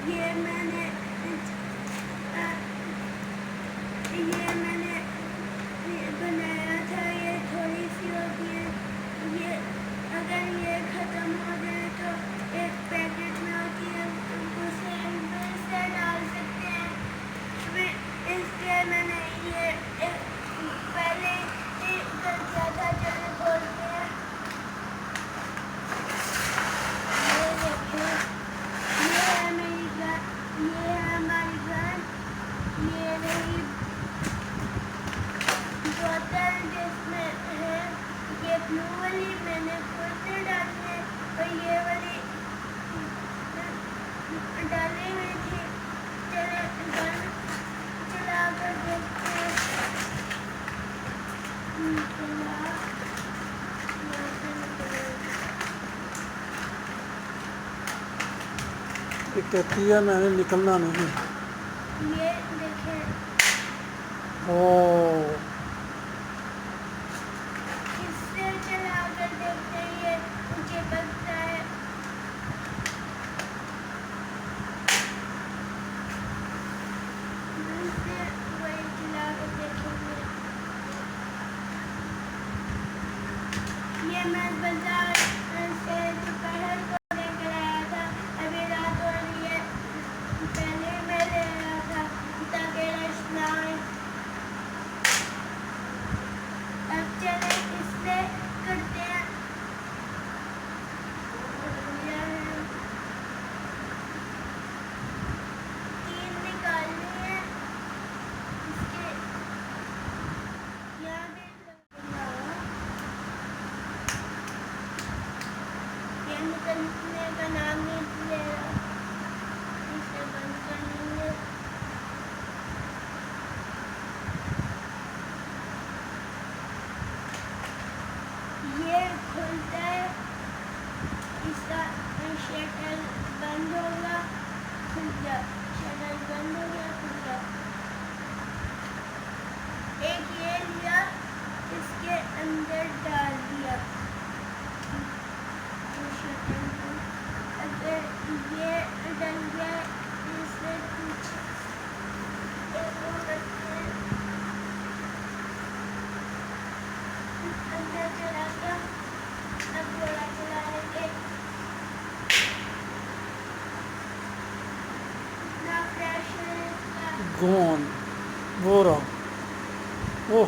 ये मैंने बनाया था। ये थोड़ी सी होती है। ये अगर ये ख़त्म हो जाए तो एक पैकेट में होती है, उसे फिर से डाल सकते हैं। फिर इसलिए मैंने ये पहले ही कर दिया था। चलो खोलते हैं। ये देखिए, ये है मेरी गन, ये है हमारी गन। ये रही बोतल जिसमें है, ये ब्लू वाली मैंने खुद से डाली है और ये वाली डाली हुई थी। चले गन चला कर देखते हैं। चला ये कहती है मैंने निकलना नहीं। ये देखें, ओ इससे चला कर देखते हैं। ये मुझे लगता है इससे वही चला कर देखेंगे। ये मैं बाजार से दोपहर को लेकर आया था। अभी रात हो रही है, पहले मैं ले आया था ताकि रश ना आए। अब चले इससे करते हैं। तीन निकालनी है इसके। यहाँ भी ये निकलने का नाम नहीं ले रहा। इसे बंद कर लेंगे। ये खुलता है, इसका शटर बंद होगा, खुल गया। शटर बंद हो गया, खुल गया। एक ये लिया, इसके अंदर डाल दिया शटर को। अगर ये डल गया, इससे कुछ एक वो करते हैं। अंदर चला गया। अब गोला चलाएंगे। इतना फ्रेश है इसका। गॉन वो रहा वो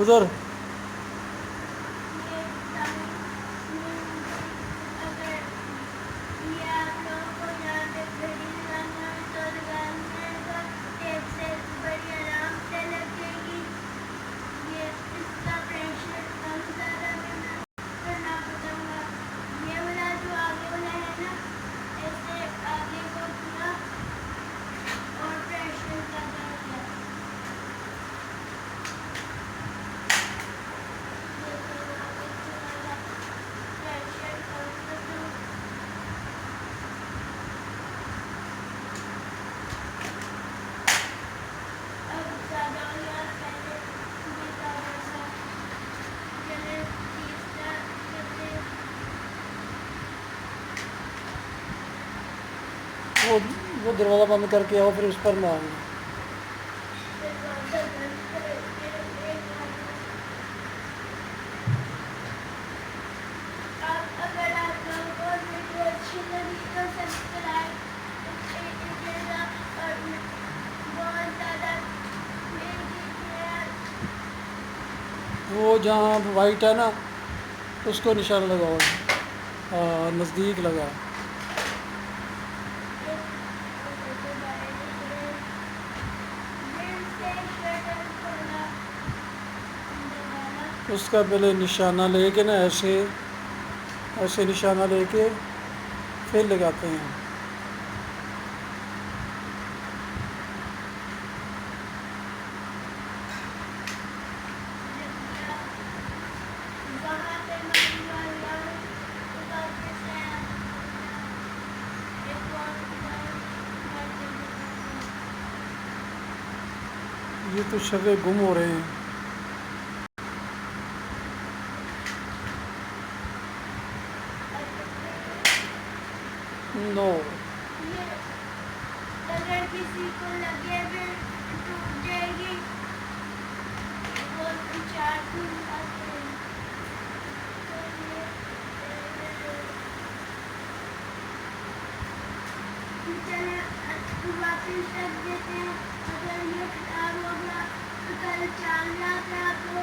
उधर। ये अगर ये आप लोगों को यहाँ पे घड़ी लगानी हो तो लगाने का टेप से बड़ी आराम से लगेगी। ये इसका प्रेशर कम ज़्यादा करना पड़ेगा। ये वाला जो आगे वाला है ना, ऐसे आगे को किया और प्रेशर ज़्यादा हो गया। ये तो आगे चला गया, प्रेशर कम कर दो। अब ज़्यादा हो गया, पहले ये ज़्यादा था। चले तीसरा करते हैं। वो दरवाज़ा बंद करके आओ, फिर उस पर मारना। दरवाज़ा बंद करके एक अगर आप लोगों को वीडियो अच्छी लगी तो सब्सक्राइब कीजिएगा और बहुत ज़्यादा मेल कीजिए। वो जहाँ वाइट है ना, उसको निशान लगाओ। हाँ, नज़दीक लगाओ। उसका पहले निशाना लेके ना, ऐसे ऐसे निशाना लेके फिर लगाते हैं। ये तो शवे गुम हो रहे हैं। नो ये अगर किसी को लगे भी टूट जाएगी और 4 दिन आते हैं तो ये चले वापिस रख देते हैं। अगर ये खराब हो गया तो कल चांदना था तो